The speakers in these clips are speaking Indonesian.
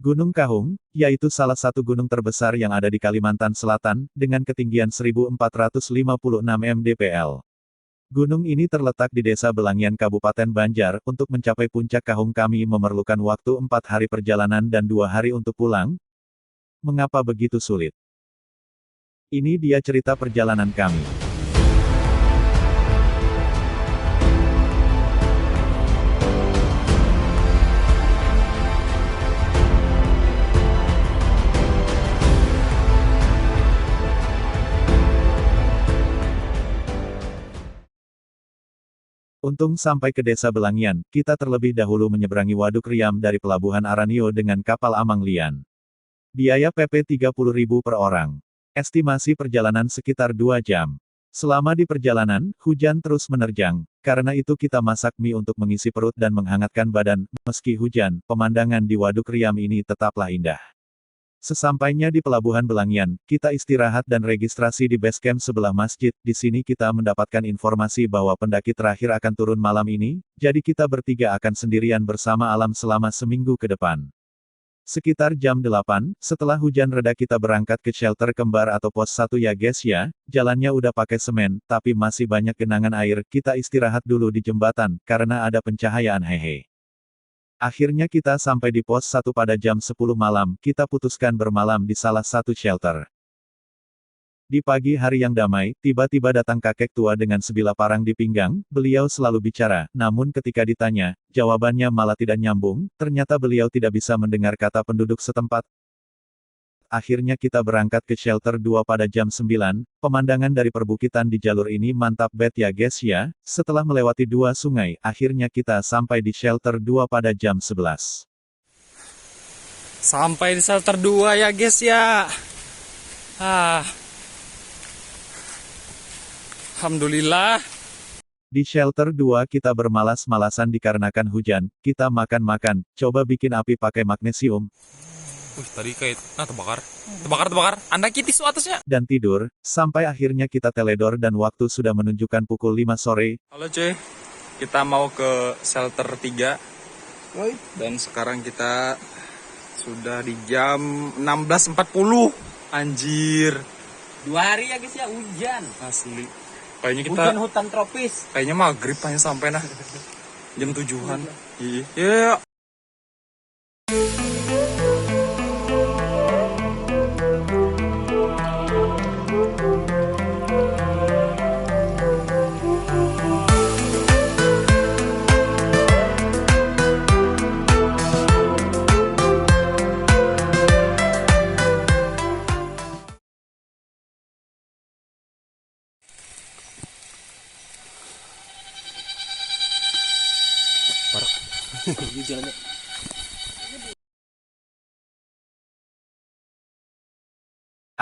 Gunung Kahung, yaitu salah satu gunung terbesar yang ada di Kalimantan Selatan, dengan ketinggian 1456 mdpl. Gunung ini terletak di Desa Belangian Kabupaten Banjar. Untuk mencapai puncak Kahung kami memerlukan waktu 4 hari perjalanan dan 2 hari untuk pulang. Mengapa begitu sulit? Ini dia cerita perjalanan kami. Untung sampai ke Desa Belangian, kita terlebih dahulu menyeberangi Waduk Riam dari Pelabuhan Aranio dengan kapal Amang Lian. Biaya PP 30.000 per orang. Estimasi perjalanan sekitar 2 jam. Selama di perjalanan, hujan terus menerjang. Karena itu kita masak mie untuk mengisi perut dan menghangatkan badan. Meski hujan, pemandangan di Waduk Riam ini tetaplah indah. Sesampainya di Pelabuhan Belangian, kita istirahat dan registrasi di base camp sebelah masjid. Di sini kita mendapatkan informasi bahwa pendaki terakhir akan turun malam ini, jadi kita bertiga akan sendirian bersama alam selama seminggu ke depan. Sekitar jam 8, setelah hujan reda kita berangkat ke shelter kembar atau pos 1 ya guys ya. Jalannya udah pakai semen, tapi masih banyak genangan air. Kita istirahat dulu di jembatan, karena ada pencahayaan hehe. Akhirnya kita sampai di pos 1 pada jam 10 malam. Kita putuskan bermalam di salah satu shelter. Di pagi hari yang damai, tiba-tiba datang kakek tua dengan sebilah parang di pinggang. Beliau selalu bicara, namun ketika ditanya, jawabannya malah tidak nyambung. Ternyata beliau tidak bisa mendengar kata penduduk setempat. Akhirnya kita berangkat ke shelter 2 pada jam 9. Pemandangan dari perbukitan di jalur ini mantap bet ya guys ya. Setelah melewati 2 sungai, akhirnya kita sampai di shelter 2 pada jam 11. Sampai di shelter 2 ya guys ya. Alhamdulillah. Di shelter 2 kita bermalas-malasan dikarenakan hujan. Kita makan-makan, coba bikin api pakai magnesium. Tadi kayak terbakar. Anda tisu atasnya. Dan tidur, sampai akhirnya kita teledor dan waktu sudah menunjukkan pukul 5 sore. Halo cuy, kita mau ke shelter 3. Dan sekarang kita sudah di jam 16.40. Anjir. 2 hari ya guys ya, hujan. Asli. Kayaknya kita Hutan tropis. Kayaknya maghrib hanya sampai nah. Jam 7-an. Iya.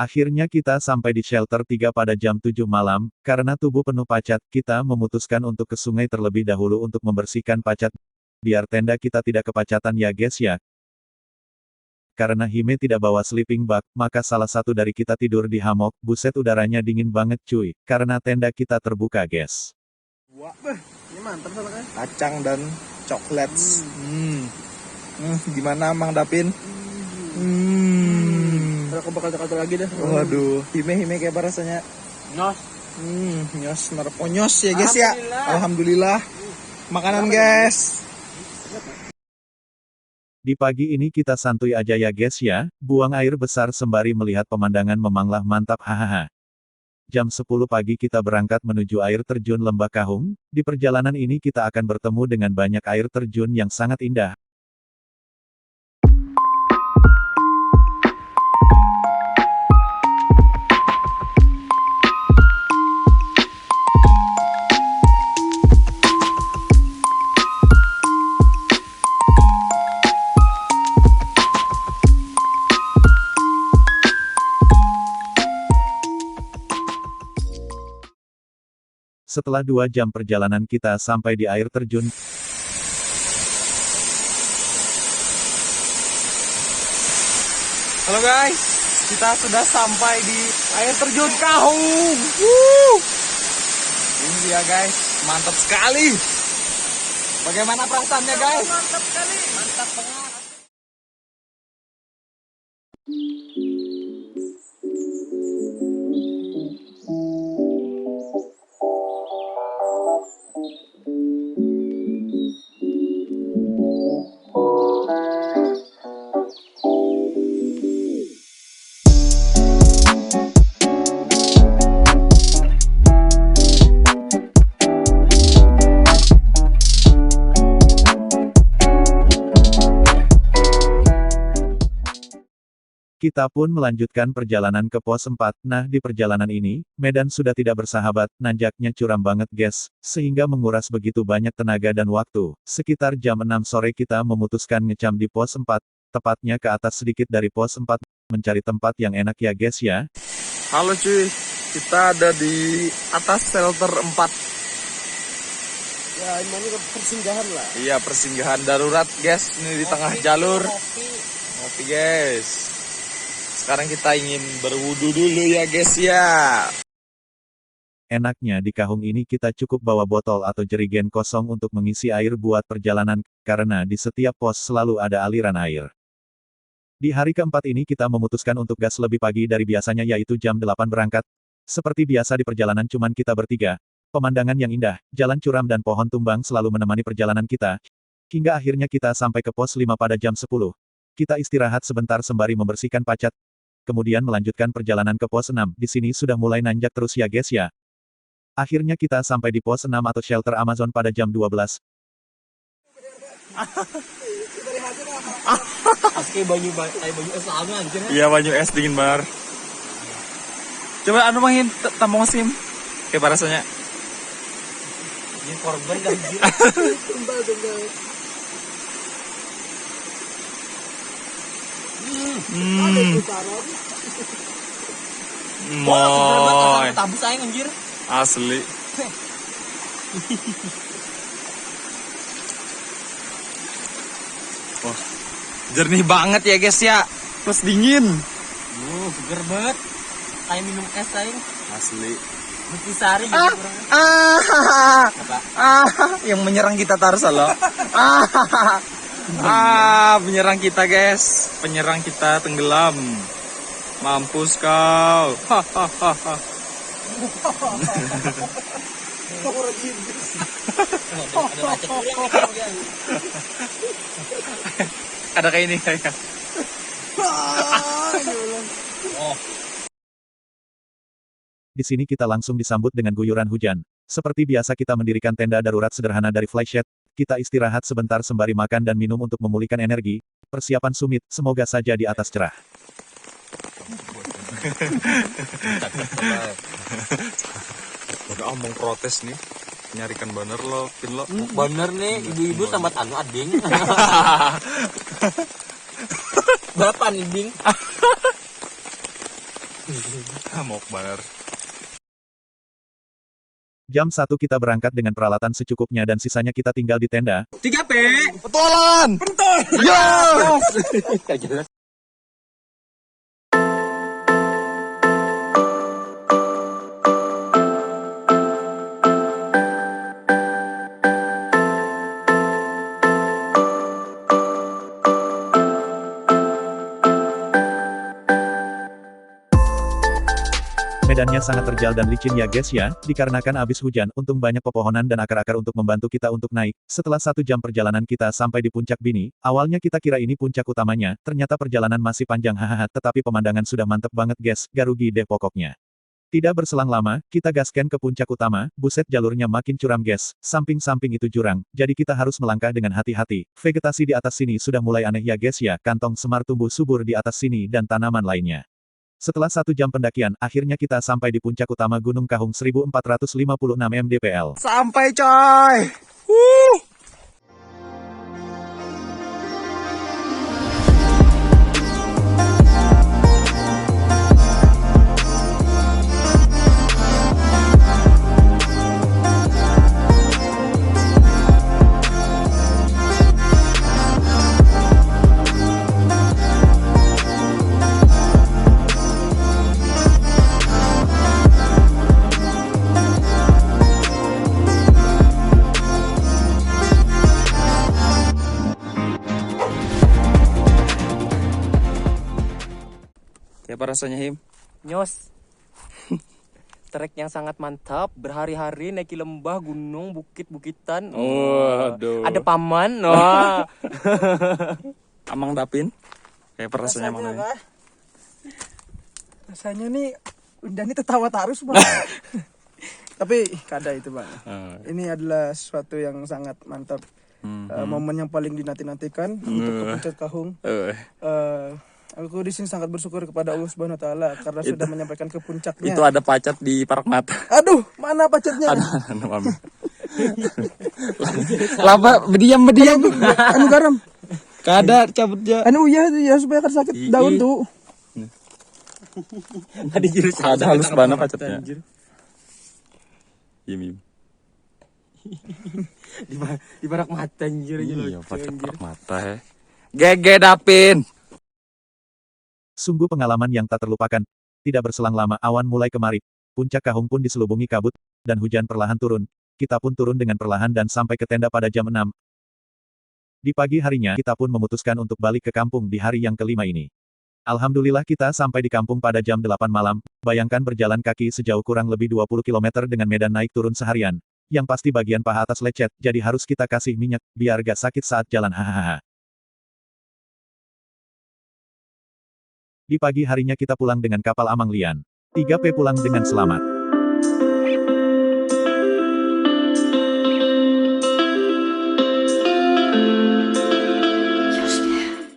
Akhirnya kita sampai di shelter 3 pada jam 7 malam, karena tubuh penuh pacat, kita memutuskan untuk ke sungai terlebih dahulu untuk membersihkan pacat, biar tenda kita tidak kepacatan ya guys ya. Karena Hime tidak bawa sleeping bag, maka salah satu dari kita tidur di hammock. Buset udaranya dingin banget cuy, karena tenda kita terbuka guys. Wah, ini mantap soalnya. Kacang dan coklat. Gimana Mang Dapin? Udah kebakar-bakar lagi dah. Waduh, hime kayak apa rasanya? Nyos. Nyos narponyos ya guys ya. Alhamdulillah. Makanan guys. Di pagi ini kita santuy aja ya guys ya, buang air besar sembari melihat pemandangan memanglah mantap hahaha. Jam 10 pagi kita berangkat menuju air terjun Lembah Kahung. Di perjalanan ini kita akan bertemu dengan banyak air terjun yang sangat indah. Setelah 2 jam perjalanan kita sampai di air terjun. Halo guys, kita sudah sampai di air terjun Kahung. Ini dia guys, mantap sekali. Bagaimana perasaannya guys? Mantap sekali. Mantap banget. Kita pun melanjutkan perjalanan ke pos 4. Nah, di perjalanan ini, medan sudah tidak bersahabat, nanjaknya curam banget guys, sehingga menguras begitu banyak tenaga dan waktu. Sekitar jam 6 sore kita memutuskan ngecamp di pos 4, tepatnya ke atas sedikit dari pos 4, mencari tempat yang enak ya guys ya. Halo cuy, kita ada di atas shelter 4. Ya, ini ke persinggahan lah. Iya, persinggahan darurat guys, ini di tengah jalur. Ngopi guys. Sekarang kita ingin berwudu dulu ya guys ya. Enaknya di Kahung ini kita cukup bawa botol atau jerigen kosong untuk mengisi air buat perjalanan, karena di setiap pos selalu ada aliran air. Di hari keempat ini kita memutuskan untuk gas lebih pagi dari biasanya yaitu jam 8 berangkat. Seperti biasa di perjalanan cuman kita bertiga. Pemandangan yang indah, jalan curam dan pohon tumbang selalu menemani perjalanan kita. Hingga akhirnya kita sampai ke pos 5 pada jam 10. Kita istirahat sebentar sembari membersihkan pacat. Kemudian melanjutkan perjalanan ke pos 6. Di sini sudah mulai nanjak terus ya guys ya. Akhirnya kita sampai di pos 6 atau shelter Amazon pada jam 12. Pakai baju es lama anjir. Iya, baju es dingin bar. Coba anu main tambang sim. Kayak rasanya. Ini korban anjir. Tumbal. Moy. Tabus aing anjir. Asli. Wah, jernih banget ya guys ya. Plus dingin. Seger banget. Kayak minum es aing. Asli. Nutrisari gitu kurang. Yang menyerang kita Tarsalo. Penyerang kita guys. Penyerang kita tenggelam. Mampus kau. Hahaha. Ada kayak ini kayak. Di sini kita langsung disambut dengan guyuran hujan. Seperti biasa kita mendirikan tenda darurat sederhana dari flyshed. Kita istirahat sebentar sembari makan dan minum untuk memulihkan energi. Persiapan summit, semoga saja di atas cerah. Udah omong protes nih. Nyarikan banner lo, pin lo. Bener nih, ibu-ibu tambat anu ading. Berapa nih, Bing? Mau banner. Jam 1 kita berangkat dengan peralatan secukupnya dan sisanya kita tinggal di tenda. 3P. Petualangan. Betul. Yes. Medannya sangat terjal dan licin ya guys ya, dikarenakan abis hujan, untung banyak pepohonan dan akar-akar untuk membantu kita untuk naik. Setelah 1 jam perjalanan kita sampai di puncak Bini, awalnya kita kira ini puncak utamanya, ternyata perjalanan masih panjang hahaha, tetapi pemandangan sudah mantep banget guys, gak rugi deh pokoknya. Tidak berselang lama, kita gasken ke puncak utama, buset jalurnya makin curam guys, samping-samping itu jurang, jadi kita harus melangkah dengan hati-hati. Vegetasi di atas sini sudah mulai aneh ya guys ya, kantong semar tumbuh subur di atas sini dan tanaman lainnya. Setelah 1 jam pendakian, akhirnya kita sampai di puncak utama Gunung Kahung 1456 mdpl. Sampai coy. Kayak apa rasanya, Him? Nyos. Trek yang sangat mantap, berhari-hari naiki lembah, gunung, bukit-bukitan. Waduh. Ada paman. Wah. Amang Dapin. Kayak apa rasanya, Mang? Kak, rasanya nih udah nih tertawa terus bang. Tapi kada itu bang. Ini adalah sesuatu yang sangat mantap. Momen yang paling dinanti-nantikan untuk ke Puncak Kahung. Aku di sini sangat bersyukur kepada Allah Subhanahu Wa Taala karena sudah menyampaikan ke puncaknya. Itu ada pacat di Parak Mata. Aduh, mana pacetnya? Laba, berdiam. Anu garam. Kada cabutnya. Anu ya supaya kan sakit daun tuh. Ada jurus. Ada halus banget pacatnya. Iya, Di barak mata anjir. Iya, Parak Mata ya. Gege Dapin. Sungguh pengalaman yang tak terlupakan. Tidak berselang lama awan mulai kemari. Puncak Kahung pun diselubungi kabut, dan hujan perlahan turun. Kita pun turun dengan perlahan dan sampai ke tenda pada jam 6. Di pagi harinya kita pun memutuskan untuk balik ke kampung di hari yang kelima ini. Alhamdulillah kita sampai di kampung pada jam 8 malam. Bayangkan berjalan kaki sejauh kurang lebih 20 km dengan medan naik turun seharian. Yang pasti bagian paha atas lecet, jadi harus kita kasih minyak, biar gak sakit saat jalan hahaha. Di pagi harinya kita pulang dengan kapal Amang Lian. 3P pulang dengan selamat.